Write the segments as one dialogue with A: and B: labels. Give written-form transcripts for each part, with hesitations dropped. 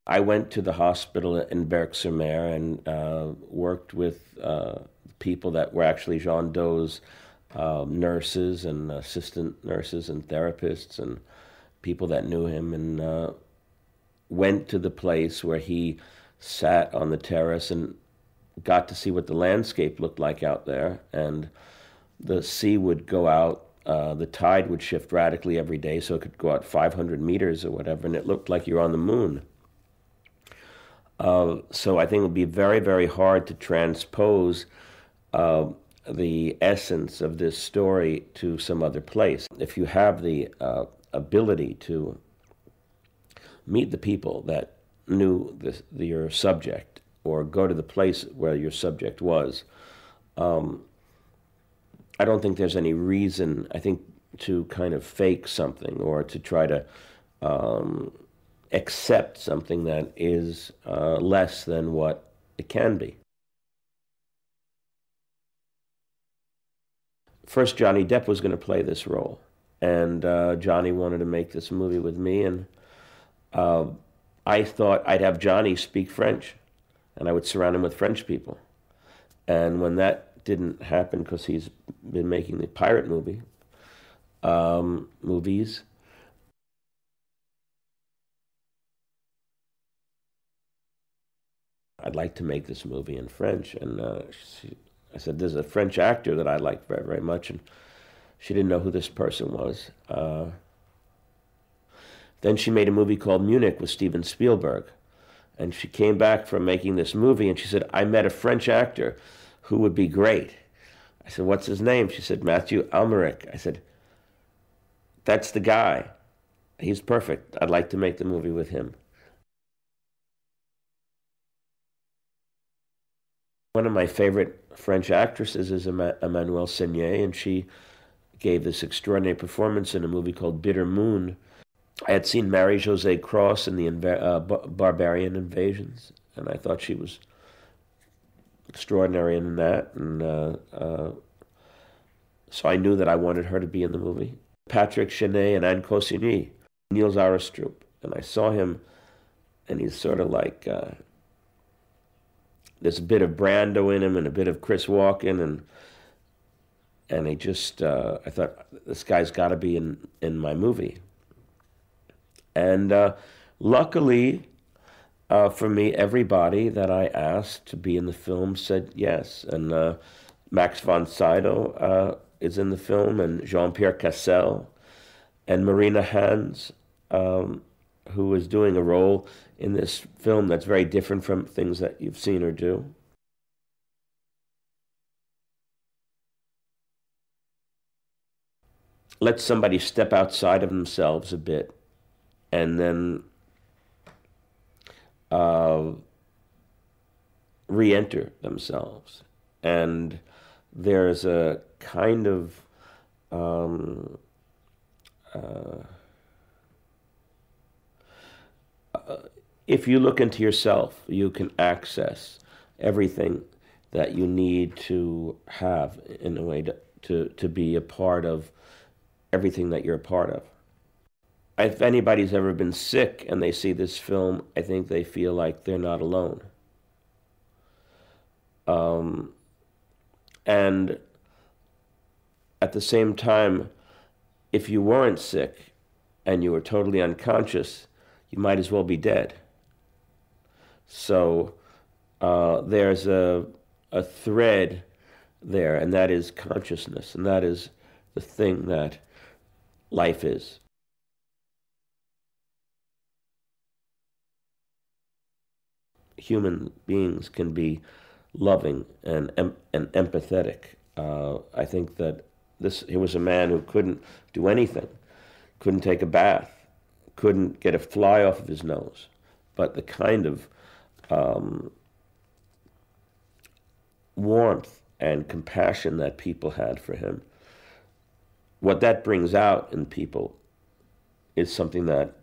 A: I went to the hospital in Berck-sur-Mer and worked with people that were actually Jean Doe's nurses and assistant nurses and therapists and people that knew him, and went to the place where he sat on the terrace and got to see what the landscape looked like out there. And the sea would go out, the tide would shift radically every day, so it could go out 500 meters or whatever, and it looked like you're on the moon. So I think it would be very, very hard to transpose the essence of this story to some other place. If you have the ability to meet the people that knew your subject, or go to the place where your subject was, I don't think there's any reason, I think, to kind of fake something or to try to accept something that is less than what it can be. First, Johnny Depp was going to play this role, and Johnny wanted to make this movie with me, and I thought I'd have Johnny speak French, and I would surround him with French people. And when that didn't happen, because he's been making the pirate movies, I'd like to make this movie in French. And I said, there's a French actor that I like very, very much, and she didn't know who this person was. Then she made a movie called Munich with Steven Spielberg. And she came back from making this movie, and she said, I met a French actor who would be great. I said, what's his name? She said, Mathieu Amalric. I said, that's the guy. He's perfect. I'd like to make the movie with him. One of my favorite French actresses is Emmanuelle Seigner, and she gave this extraordinary performance in a movie called Bitter Moon. I had seen Marie-Josée Cross in the Barbarian Invasions, and I thought she was extraordinary in that, and so I knew that I wanted her to be in the movie. Patrick Chenet and Anne Cosigny, Niels Arestrup, and I saw him, and he's sort of like there's a bit of Brando in him and a bit of Chris Walken, and I just I thought, this guy's got to be in my movie. And luckily for me, everybody that I asked to be in the film said yes. And Max von Sydow is in the film, and Jean-Pierre Cassel, and Marina Hans, who is doing a role in this film that's very different from things that you've seen her do. Let somebody step outside of themselves a bit, and then re-enter themselves. And there's a kind of if you look into yourself, you can access everything that you need to have in a way to be a part of everything that you're a part of. If anybody's ever been sick and they see this film, I think they feel like they're not alone. And at the same time, if you weren't sick and you were totally unconscious, you might as well be dead. So there's a thread there, and that is consciousness, and that is the thing that life is. Human beings can be loving and empathetic. I think that he was a man who couldn't do anything, couldn't take a bath, couldn't get a fly off of his nose, but the kind of warmth and compassion that people had for him, what that brings out in people is something that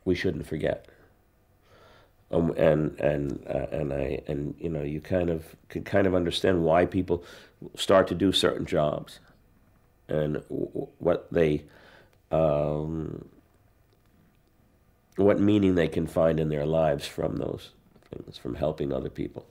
A: we shouldn't forget. And you know, you can kind of understand why people start to do certain jobs and what they what meaning they can find in their lives from those things, from helping other people.